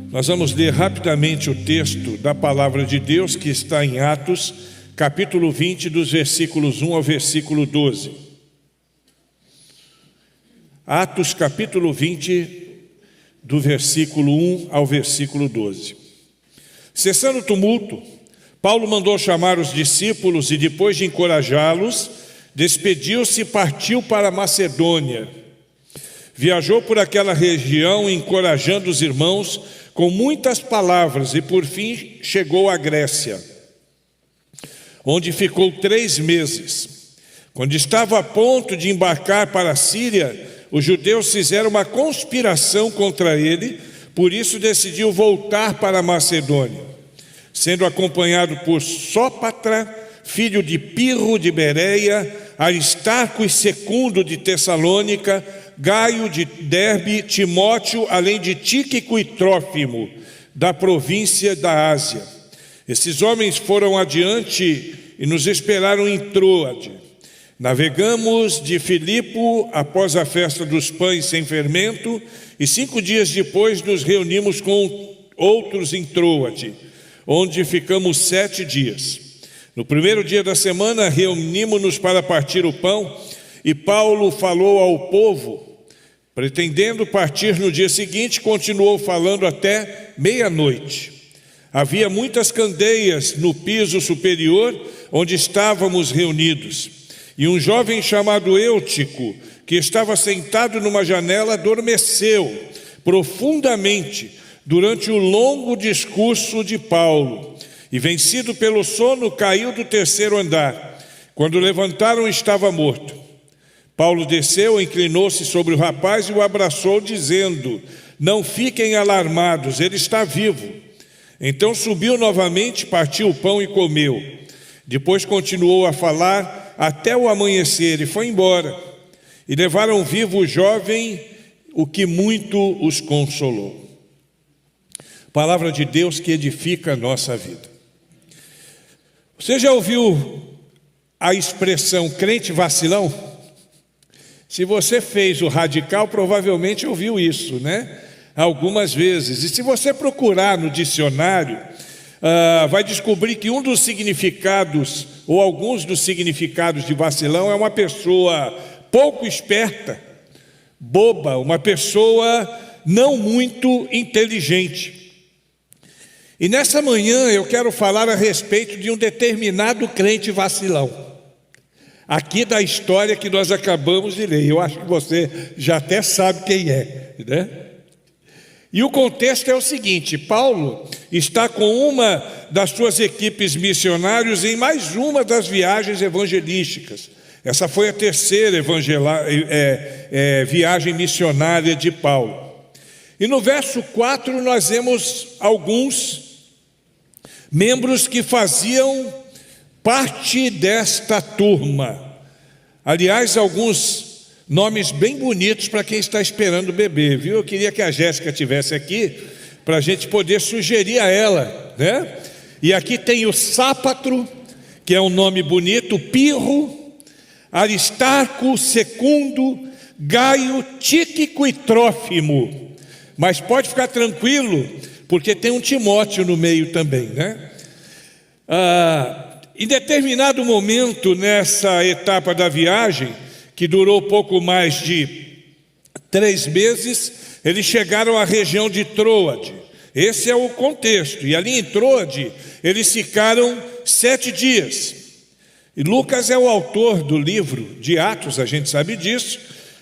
Nós vamos ler rapidamente o texto da palavra de Deus que está em Atos, capítulo 20, dos versículos 1 ao versículo 12. Atos, capítulo 20, do versículo 1 ao versículo 12. Cessando o tumulto, Paulo mandou chamar os discípulos e, depois de encorajá-los, despediu-se e partiu para a Macedônia. Viajou por aquela região, encorajando os irmãos com muitas palavras, e por fim chegou à Grécia, onde ficou 3 meses. Quando estava a ponto de embarcar para a Síria, os judeus fizeram uma conspiração contra ele, por isso decidiu voltar para a Macedônia. Sendo acompanhado por Sópatra, filho de Pirro de Bereia, Aristarco e Secundo de Tessalônica, Gaio de Derbe, Timóteo, além de Tíquico e Trófimo, da província da Ásia. Esses homens foram adiante e nos esperaram em Troade. Navegamos de Filipo após a festa dos pães sem fermento, e 5 dias depois nos reunimos com outros em Troade, onde ficamos 7 dias. No primeiro dia da semana, reunimos-nos para partir o pão, e Paulo falou ao povo. Pretendendo partir no dia seguinte, continuou falando até meia-noite. Havia muitas candeias no piso superior, onde estávamos reunidos. E um jovem chamado Eutico, que estava sentado numa janela, adormeceu profundamente durante o longo discurso de Paulo. E, vencido pelo sono, caiu do 3º andar. Quando levantaram, estava morto. Paulo desceu, inclinou-se sobre o rapaz e o abraçou, dizendo: "Não fiquem alarmados, ele está vivo." Então subiu novamente, partiu o pão e comeu. Depois continuou a falar até o amanhecer e foi embora. E levaram vivo o jovem, o que muito os consolou. Palavra de Deus que edifica a nossa vida. Você já ouviu a expressão crente vacilão? Se você fez o radical, provavelmente ouviu isso, né? Algumas vezes. E se você procurar no dicionário, vai descobrir que um dos significados, ou alguns dos significados de vacilão, é uma pessoa pouco esperta, boba, uma pessoa não muito inteligente. E nessa manhã eu quero falar a respeito de um determinado crente vacilão. Aqui da história que nós acabamos de ler. Eu acho que você já até sabe quem é, né? E o contexto é o seguinte: Paulo está com uma das suas equipes missionários em mais uma das viagens evangelísticas. Essa foi a 3ª viagem missionária de Paulo. E no verso 4 nós vemos alguns membros que faziam parte desta turma. Aliás, alguns nomes bem bonitos para quem está esperando o bebê, viu? Eu queria que a Jéssica estivesse aqui para a gente poder sugerir a ela, né? E aqui tem o Sápatro, que é um nome bonito, Pirro, Aristarco, Secundo, Gaio, Tíquico e Trófimo. Mas pode ficar tranquilo, porque tem um Timóteo no meio também, né? Em determinado momento nessa etapa da viagem, que durou pouco mais de 3 meses, eles chegaram à região de Troade. Esse é o contexto. E ali em Troade, eles ficaram 7 dias. E Lucas é o autor do livro de Atos, a gente sabe disso.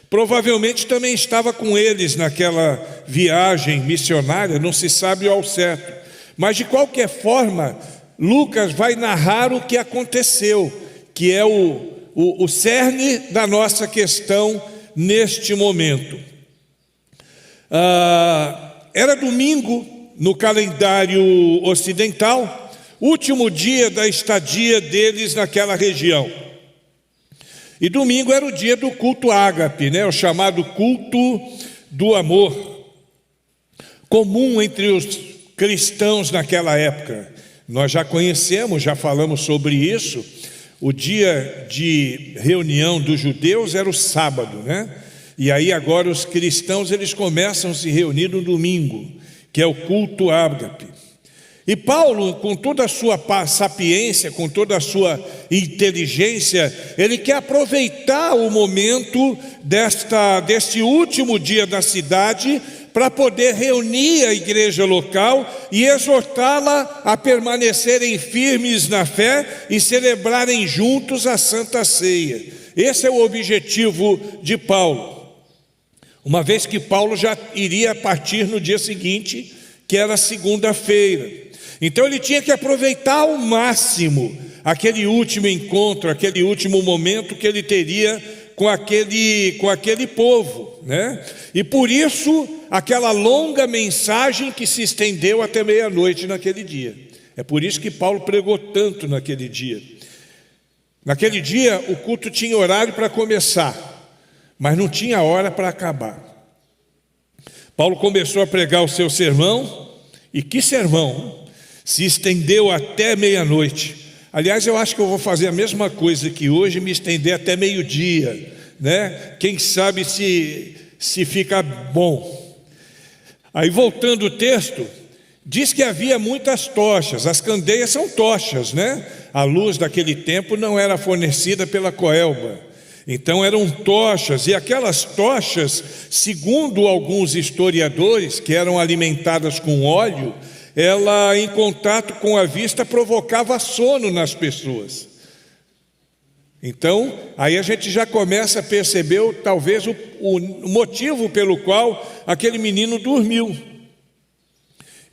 Provavelmente também estava com eles naquela viagem missionária, não se sabe ao certo. Mas de qualquer forma, Lucas vai narrar o que aconteceu, que é o cerne da nossa questão neste momento. Era domingo no calendário ocidental, último dia da estadia deles naquela região. E domingo era o dia do culto ágape, né? O chamado culto do amor, comum entre os cristãos naquela época. Nós já conhecemos, já falamos sobre isso. O dia de reunião dos judeus era o sábado, né? E aí agora os cristãos eles começam a se reunir no domingo. que é o culto ágape. E Paulo, com toda a sua sapiência, com toda a sua inteligência, ele quer aproveitar o momento deste último dia da cidade para poder reunir a igreja local e exortá-la a permanecerem firmes na fé e celebrarem juntos a Santa Ceia. Esse é o objetivo de Paulo, uma vez que Paulo já iria partir no dia seguinte, que era segunda-feira. Então ele tinha que aproveitar ao máximo aquele último encontro, aquele último momento que ele teria com aquele povo, né? E por isso, aquela longa mensagem que se estendeu até meia-noite naquele dia. É por isso que Paulo pregou tanto naquele dia. Naquele dia, o culto tinha horário para começar, mas não tinha hora para acabar. Paulo começou a pregar o seu sermão, e que sermão! Se estendeu até meia-noite. Aliás, eu acho que eu vou fazer a mesma coisa que hoje, me estender até meio-dia, né? Quem sabe se fica bom. Aí, voltando o texto, diz que havia muitas tochas. As candeias são tochas, né? A luz daquele tempo não era fornecida pela Coelba. Então eram tochas, e aquelas tochas, segundo alguns historiadores, que eram alimentadas com óleo, ela, em contato com a vista, provocava sono nas pessoas. Então, aí a gente já começa a perceber talvez o motivo pelo qual aquele menino dormiu.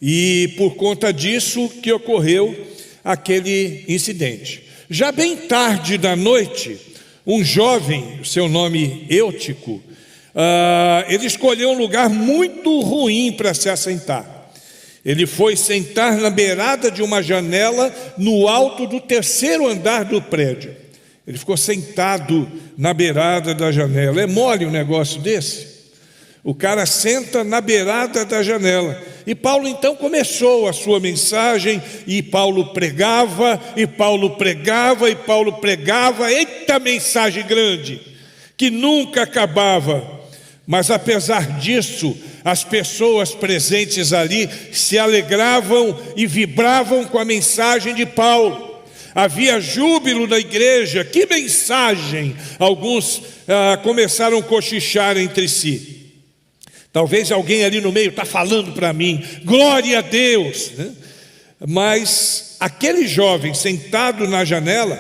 E por conta disso que ocorreu aquele incidente. Já bem tarde da noite, um jovem, seu nome Eutico, ele escolheu um lugar muito ruim para se assentar. Ele foi sentar na beirada de uma janela no alto do 3º andar do prédio. Ele ficou sentado na beirada da janela. É mole um negócio desse? O cara senta na beirada da janela. E Paulo então começou a sua mensagem, e Paulo pregava, e Paulo pregava, e Paulo pregava. Eita mensagem grande, que nunca acabava. Mas apesar disso, as pessoas presentes ali se alegravam e vibravam com a mensagem de Paulo. Havia júbilo na igreja. Que mensagem! Alguns começaram a cochichar entre si. Talvez alguém ali no meio está falando para mim, glória a Deus, né? Mas aquele jovem sentado na janela,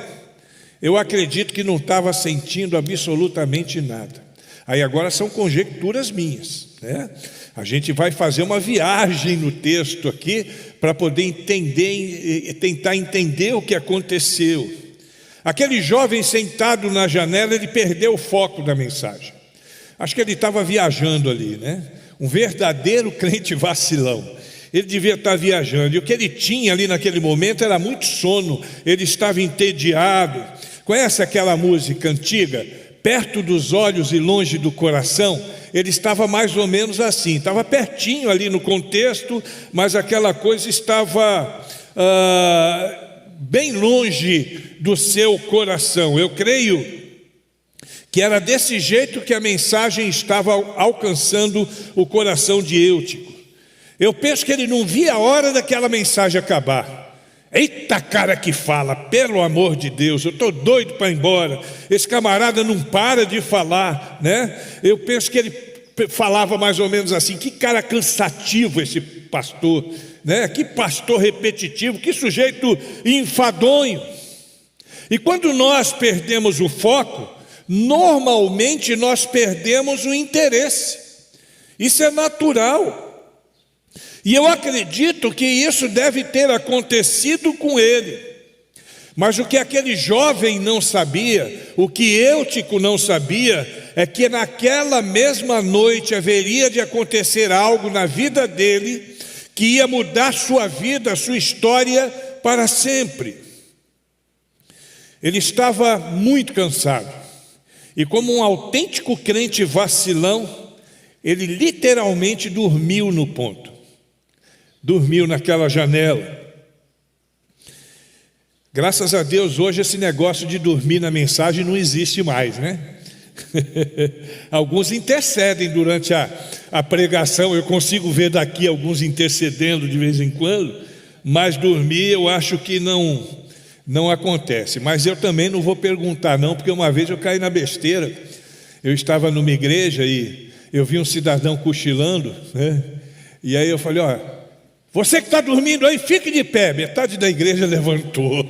eu acredito que não estava sentindo absolutamente nada. Aí agora são conjecturas minhas, né? A gente vai fazer uma viagem no texto aqui para poder entender, tentar entender o que aconteceu. Aquele jovem sentado na janela, ele perdeu o foco da mensagem. Acho que ele estava viajando ali, né? Um verdadeiro crente vacilão. Ele devia estar viajando, e o que ele tinha ali naquele momento era muito sono. Ele estava entediado. Conhece aquela música antiga? Perto dos olhos e longe do coração. Ele estava mais ou menos assim, estava pertinho ali no contexto, mas aquela coisa estava bem longe do seu coração. Eu creio que era desse jeito que a mensagem estava alcançando o coração de Eutico. Eu penso que ele não via a hora daquela mensagem acabar. Eita cara que fala, pelo amor de Deus, eu estou doido para ir embora. Esse camarada não para de falar, né? Eu penso que ele falava mais ou menos assim, que cara cansativo esse pastor, né? Que pastor repetitivo, que sujeito enfadonho. E quando nós perdemos o foco, normalmente nós perdemos o interesse. Isso é natural. E eu acredito que isso deve ter acontecido com ele. Mas o que aquele jovem não sabia, o que Eutico não sabia, é que naquela mesma noite haveria de acontecer algo na vida dele que ia mudar sua vida, sua história para sempre. Ele estava muito cansado. E como um autêntico crente vacilão, ele literalmente dormiu no ponto. Dormiu naquela janela. Graças a Deus, hoje esse negócio de dormir na mensagem não existe mais, né? Alguns intercedem durante a pregação, eu consigo ver daqui alguns intercedendo de vez em quando, mas dormir eu acho que não acontece. Mas eu também não vou perguntar não, porque uma vez eu caí na besteira. Eu estava numa igreja e eu vi um cidadão cochilando, né? E aí eu falei, ó, você que está dormindo aí, fique de pé. Metade da igreja levantou.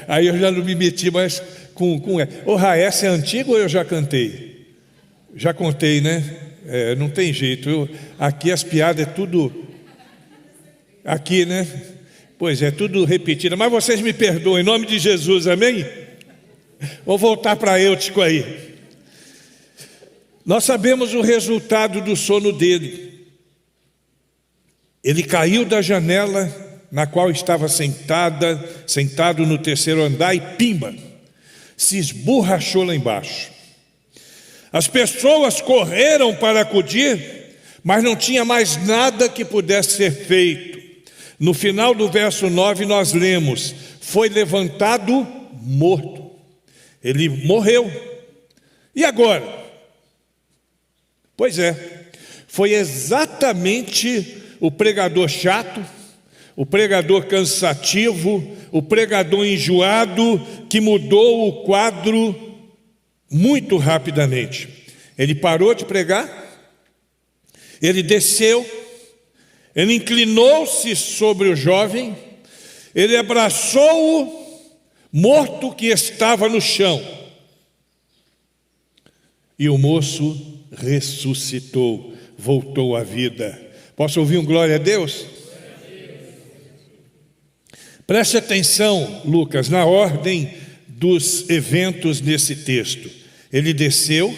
Aí eu já não me meti mais com ela. Ô, essa é antiga ou eu já cantei? Já contei, né? Não tem jeito. Aqui as piadas é tudo... Aqui, né? Pois é, tudo repetido. Mas vocês me perdoem, em nome de Jesus, amém? Vou voltar para Eutico aí. Nós sabemos o resultado do sono dele. Ele caiu da janela na qual estava sentado no terceiro andar e pimba, se esborrachou lá embaixo. As pessoas correram para acudir, mas não tinha mais nada que pudesse ser feito. No final do verso 9 nós lemos, foi levantado morto. Ele morreu. E agora? Pois é, foi exatamente o pregador chato, o pregador cansativo, o pregador enjoado que mudou o quadro muito rapidamente. Ele parou de pregar, ele desceu, ele inclinou-se sobre o jovem, ele abraçou-o morto que estava no chão. E o moço ressuscitou, voltou à vida. Posso ouvir um glória a Deus? Preste atenção, Lucas, na ordem dos eventos nesse texto. Ele desceu,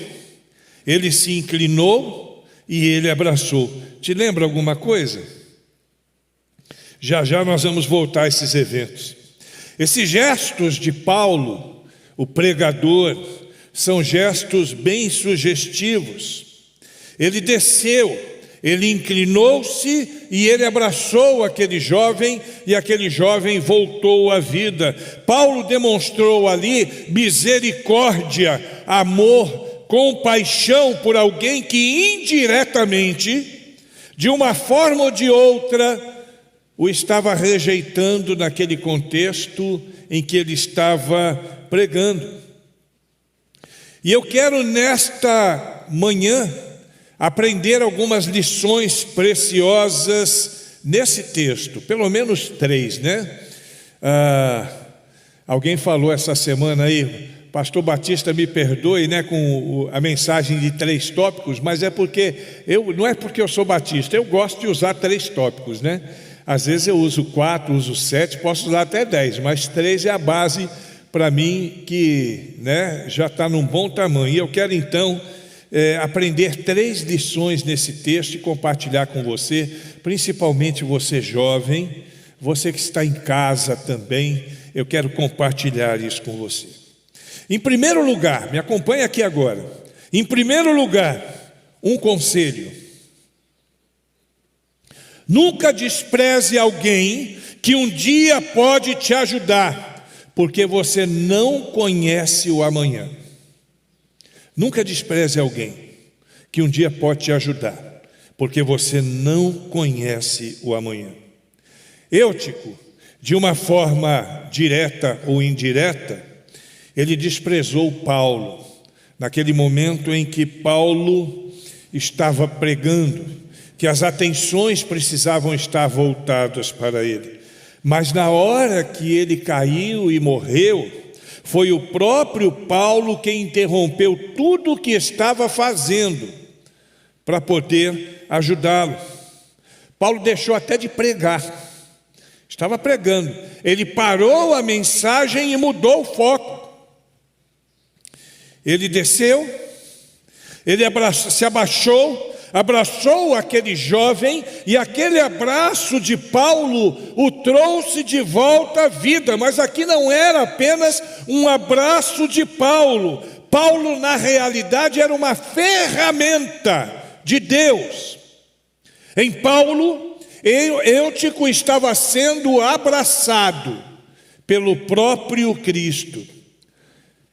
ele se inclinou e ele abraçou. Te lembra alguma coisa? Já já nós vamos voltar a esses eventos. Esses gestos de Paulo, o pregador, são gestos bem sugestivos. Ele desceu, ele inclinou-se e ele abraçou aquele jovem, e aquele jovem voltou à vida. Paulo demonstrou ali misericórdia, amor, compaixão por alguém que indiretamente, de uma forma ou de outra, o estava rejeitando naquele contexto em que ele estava pregando. E eu quero nesta manhã aprender algumas lições preciosas nesse texto, pelo menos 3, né? Alguém falou essa semana aí, pastor Batista, me perdoe, né, com a mensagem de 3 tópicos, mas é porque, não é porque eu sou batista, eu gosto de usar 3 tópicos, né? Às vezes eu uso 4, uso 7, posso usar até 10, mas 3 é a base para mim que, né, já está num bom tamanho. E eu quero então aprender 3 lições nesse texto e compartilhar com você, principalmente você jovem, você que está em casa também, eu quero compartilhar isso com você. Em primeiro lugar, me acompanhe aqui agora. Em primeiro lugar, um conselho: nunca despreze alguém que um dia pode te ajudar, porque você não conhece o amanhã. Nunca despreze alguém que um dia pode te ajudar, porque você não conhece o amanhã. Eutico, de uma forma direta ou indireta, ele desprezou Paulo, naquele momento em que Paulo estava pregando, que as atenções precisavam estar voltadas para ele. Mas na hora que ele caiu e morreu, foi o próprio Paulo quem interrompeu tudo o que estava fazendo para poder ajudá-lo. Paulo deixou até de pregar, estava pregando, ele parou a mensagem e mudou o foco. Ele desceu, ele se abaixou, abraçou aquele jovem, e aquele abraço de Paulo o trouxe de volta à vida. Mas aqui não era apenas um abraço de Paulo. Paulo, na realidade, era uma ferramenta de Deus. Em Paulo, Eutico estava sendo abraçado pelo próprio Cristo.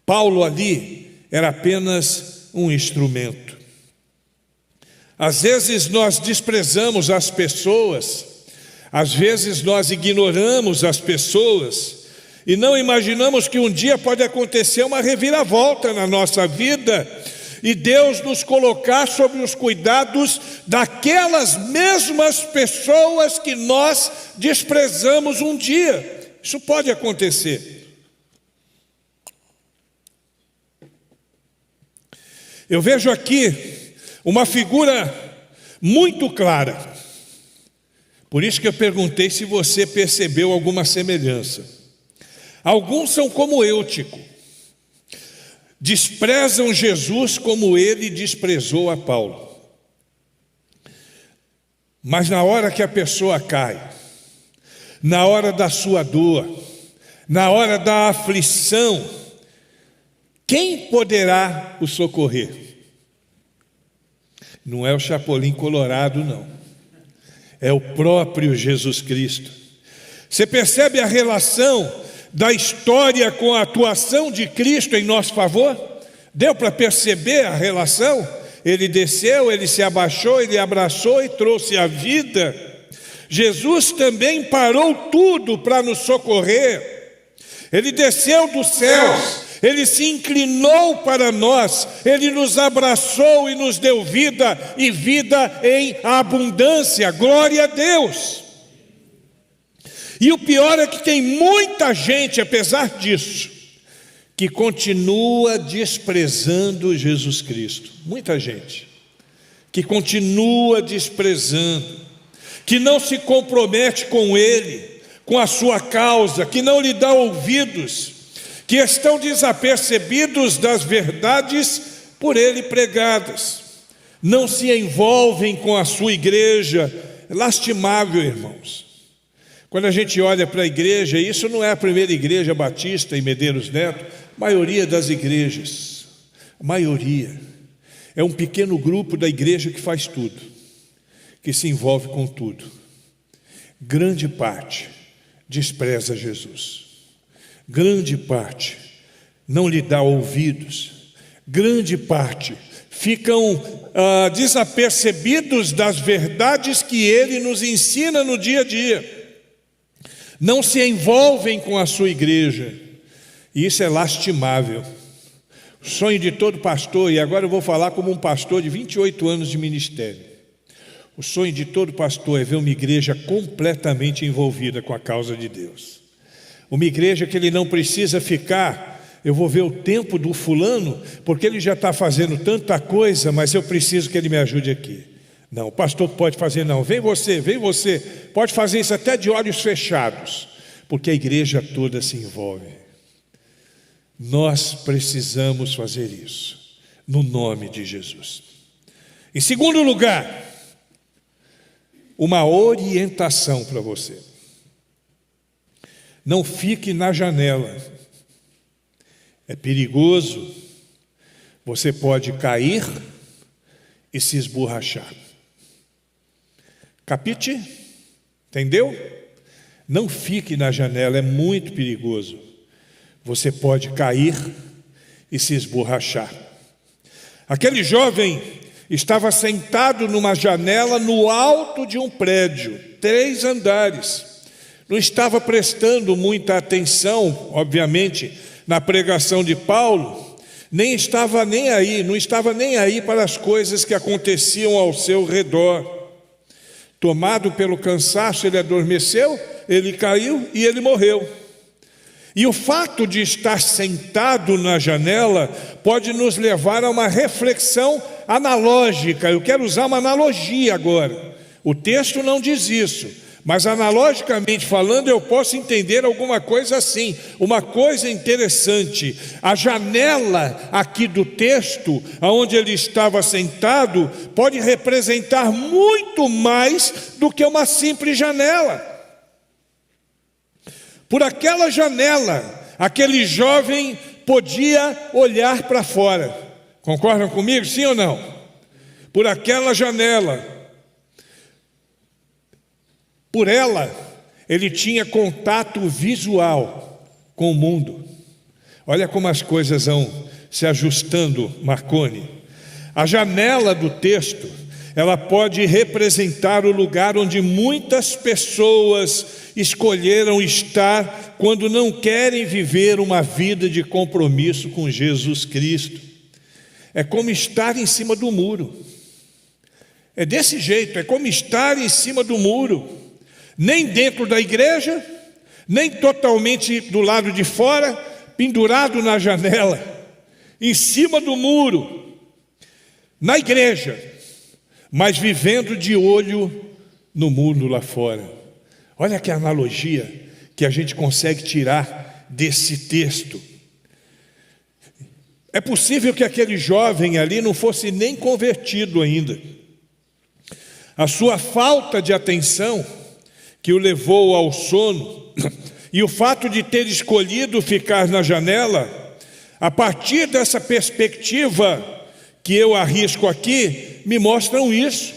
Paulo ali era apenas um instrumento. Às vezes nós desprezamos as pessoas, às vezes nós ignoramos as pessoas e não imaginamos que um dia pode acontecer uma reviravolta na nossa vida e Deus nos colocar sob os cuidados daquelas mesmas pessoas que nós desprezamos um dia. Isso pode acontecer. Eu vejo aqui uma figura muito clara. Por isso que eu perguntei se você percebeu alguma semelhança. Alguns são como Eutico. Desprezam Jesus como ele desprezou a Paulo. Mas na hora que a pessoa cai, na hora da sua dor, na hora da aflição, quem poderá o socorrer? Não é o Chapolin Colorado, não. É o próprio Jesus Cristo. Você percebe a relação da história com a atuação de Cristo em nosso favor? Deu para perceber a relação? Ele desceu, ele se abaixou, ele abraçou e trouxe a vida. Jesus também parou tudo para nos socorrer. Ele desceu dos céus, ele se inclinou para nós, ele nos abraçou e nos deu vida, e vida em abundância. Glória a Deus! E o pior é que tem muita gente, apesar disso, que continua desprezando Jesus Cristo. Muita gente que continua desprezando, que não se compromete com Ele, com a sua causa, que não lhe dá ouvidos, que estão desapercebidos das verdades por Ele pregadas, não se envolvem com a sua igreja. É lastimável, irmãos. Quando a gente olha para a igreja, isso não é a primeira igreja batista em Medeiros Neto, a maioria das igrejas, a maioria, é um pequeno grupo da igreja que faz tudo, que se envolve com tudo. Grande parte despreza Jesus, grande parte não lhe dá ouvidos, grande parte ficam desapercebidos das verdades que Ele nos ensina no dia a dia. Não se envolvem com a sua igreja, e isso é lastimável. O sonho de todo pastor, e agora eu vou falar como um pastor de 28 anos de ministério, o sonho de todo pastor é ver uma igreja completamente envolvida com a causa de Deus. Uma igreja que ele não precisa ficar, eu vou ver o tempo do fulano, porque ele já está fazendo tanta coisa, mas eu preciso que ele me ajude aqui. Não, o pastor pode fazer não, vem você, pode fazer isso até de olhos fechados, porque a igreja toda se envolve. Nós precisamos fazer isso, no nome de Jesus. Em segundo lugar, uma orientação para você. Não fique na janela, é perigoso, você pode cair e se esborrachar. Capite? Entendeu? Não fique na janela, é muito perigoso. Você pode cair e se esborrachar. Aquele jovem estava sentado numa janela no alto de um prédio, 3 andares. Não estava prestando muita atenção, obviamente, na pregação de Paulo, não estava nem aí para as coisas que aconteciam ao seu redor. Tomado pelo cansaço, ele adormeceu, ele caiu e ele morreu. E o fato de estar sentado na janela pode nos levar a uma reflexão analógica. Eu quero usar uma analogia agora. O texto não diz isso, mas analogicamente falando eu posso entender alguma coisa assim. Uma coisa interessante, a janela aqui do texto, onde ele estava sentado, pode representar muito mais do que uma simples janela. Por aquela janela, aquele jovem podia olhar para fora. Concordam comigo, sim ou não? Por aquela janela, por ela, ele tinha contato visual com o mundo. Olha como as coisas se ajustando, Marconi. A janela do texto, ela pode representar o lugar onde muitas pessoas escolheram estar quando não querem viver uma vida de compromisso com Jesus Cristo. É como estar em cima do muro. É desse jeito, é como estar em cima do muro. Nem dentro da igreja, nem totalmente do lado de fora, pendurado na janela, em cima do muro, na igreja, mas vivendo de olho no mundo lá fora. Olha que analogia que a gente consegue tirar desse texto. É possível que aquele jovem ali não fosse nem convertido ainda. A sua falta de atenção, que o levou ao sono, e o fato de ter escolhido ficar na janela, a partir dessa perspectiva que eu arrisco aqui, me mostram isso.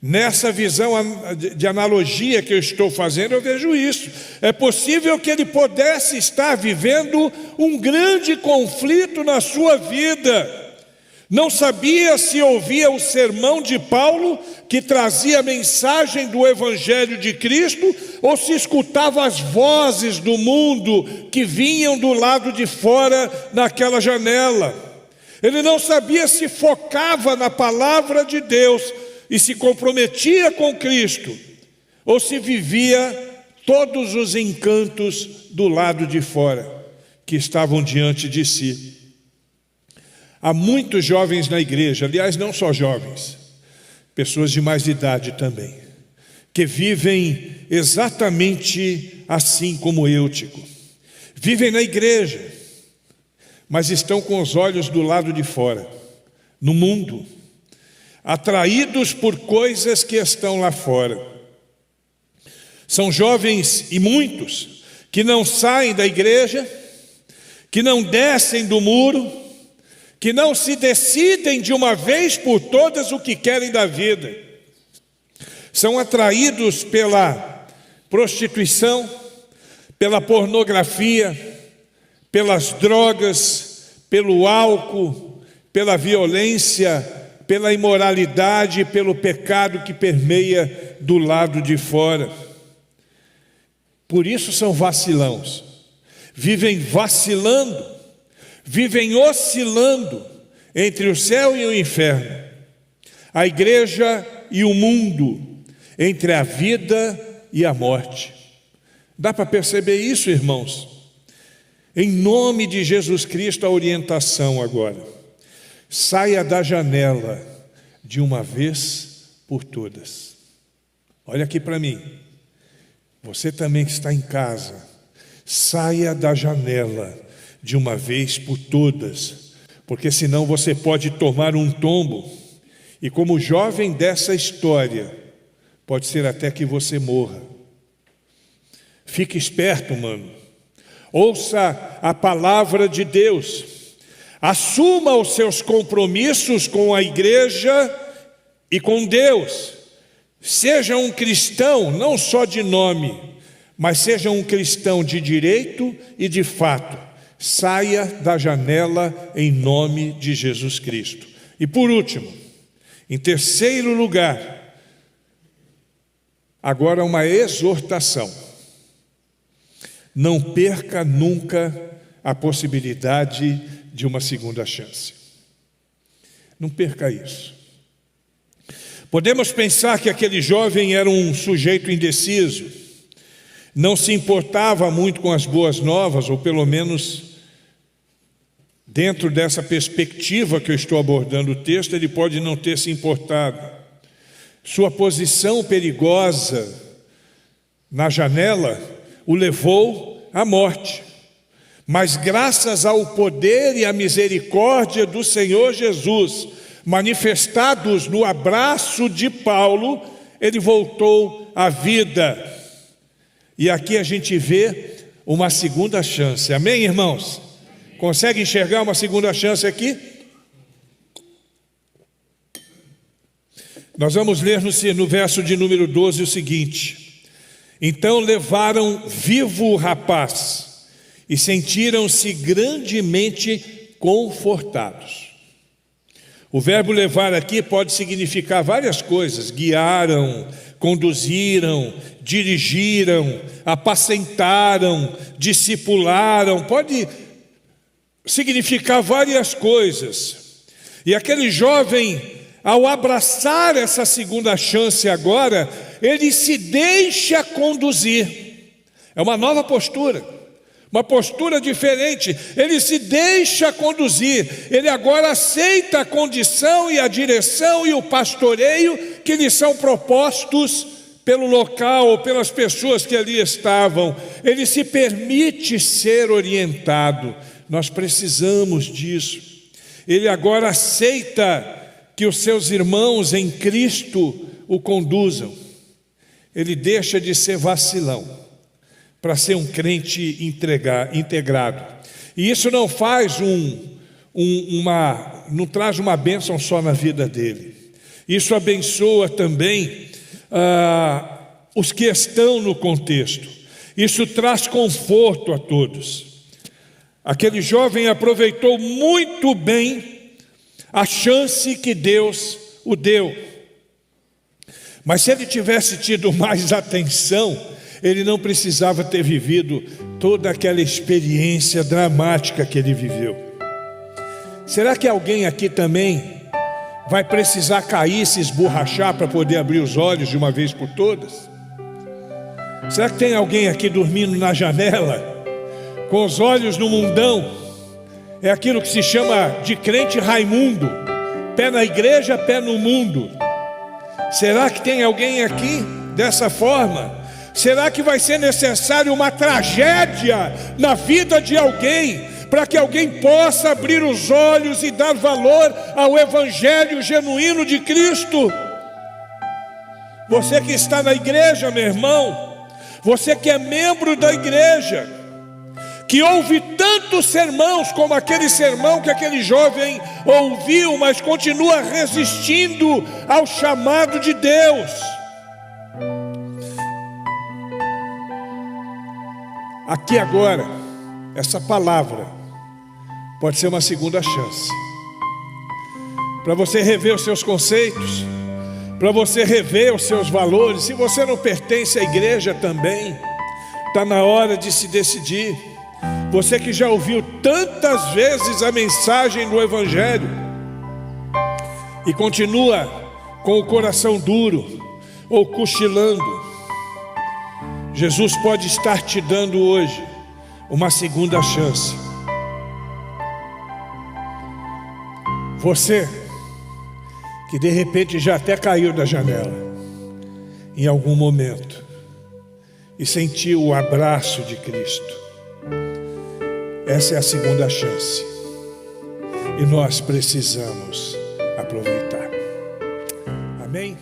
Nessa visão de analogia que eu estou fazendo, eu vejo isso. É possível que ele pudesse estar vivendo um grande conflito na sua vida. Não sabia se ouvia o sermão de Paulo, que trazia a mensagem do Evangelho de Cristo, ou se escutava as vozes do mundo que vinham do lado de fora naquela janela. Ele não sabia se focava na palavra de Deus e se comprometia com Cristo, ou se vivia todos os encantos do lado de fora que estavam diante de si. Há muitos jovens na igreja, aliás, não só jovens, pessoas de mais idade também, que vivem exatamente assim como Eutico. Vivem na igreja, mas estão com os olhos do lado de fora, no mundo, atraídos por coisas que estão lá fora. São jovens, e muitos, que não saem da igreja, que não descem do muro, que não se decidem de uma vez por todas o que querem da vida. São atraídos pela prostituição, pela pornografia, pelas drogas, pelo álcool, pela violência, pela imoralidade, pelo pecado que permeia do lado de fora. Por isso são vacilões, vivem vacilando, vivem oscilando entre o céu e o inferno, a igreja e o mundo, entre a vida e a morte. Dá para perceber isso, irmãos? Em nome de Jesus Cristo, a orientação agora: saia da janela de uma vez por todas. Olha aqui para mim, você também que está em casa, saia da janela de uma vez por todas, porque senão você pode tomar um tombo, e como jovem dessa história, pode ser até que você morra. Fique esperto, mano. Ouça a palavra de Deus. Assuma os seus compromissos com a igreja e com Deus. Seja um cristão, não só de nome, mas seja um cristão de direito e de fato. Saia da janela em nome de Jesus Cristo. E por último, em terceiro lugar, agora uma exortação. Não perca nunca a possibilidade de uma segunda chance. Não perca isso. Podemos pensar que aquele jovem era um sujeito indeciso, não se importava muito com as boas novas, ou pelo menos dentro dessa perspectiva que eu estou abordando o texto, ele pode não ter se importado. Sua posição perigosa na janela o levou à morte. Mas graças ao poder e à misericórdia do Senhor Jesus, manifestados no abraço de Paulo, ele voltou à vida. E aqui a gente vê uma segunda chance. Amém, irmãos? Consegue enxergar uma segunda chance aqui? Nós vamos ler no verso de número 12 o seguinte: então levaram vivo o rapaz e sentiram-se grandemente confortados. O verbo levar aqui pode significar várias coisas: guiaram, conduziram, dirigiram, apacentaram, discipularam, pode significar várias coisas. E aquele jovem, ao abraçar essa segunda chance agora, ele se deixa conduzir. É uma nova postura, uma postura diferente. Ele se deixa conduzir, ele agora aceita a condição e a direção e o pastoreio que lhe são propostos pelo local ou pelas pessoas que ali estavam. Ele se permite ser orientado. Nós precisamos disso. Ele agora aceita que os seus irmãos em Cristo o conduzam. Ele deixa de ser vacilão para ser um crente integrado. E isso não faz não traz uma bênção só na vida dele. Isso abençoa também os que estão no contexto. Isso traz conforto a todos. Aquele jovem aproveitou muito bem a chance que Deus o deu. Mas se ele tivesse tido mais atenção, ele não precisava ter vivido toda aquela experiência dramática que ele viveu. Será que alguém aqui também vai precisar cair, se esborrachar para poder abrir os olhos de uma vez por todas? Será que tem alguém aqui dormindo na janela, com os olhos no mundão? É aquilo que se chama de crente Raimundo, pé na igreja, pé no mundo. Será que tem alguém aqui dessa forma? Será que vai ser necessário uma tragédia na vida de alguém para que alguém possa abrir os olhos e dar valor ao evangelho genuíno de Cristo? Você que está na igreja, meu irmão, você que é membro da igreja, que ouve tantos sermãos como aquele sermão que aquele jovem ouviu, mas continua resistindo ao chamado de Deus. Aqui agora, essa palavra pode ser uma segunda chance para você rever os seus conceitos, para você rever os seus valores. Se você não pertence à igreja também, está na hora de se decidir. Você que já ouviu tantas vezes a mensagem do evangelho e continua com o coração duro ou cochilando, Jesus pode estar te dando hoje uma segunda chance. Você que de repente já até caiu da janela em algum momento e sentiu o abraço de Cristo, essa é a segunda chance e nós precisamos aproveitar. Amém?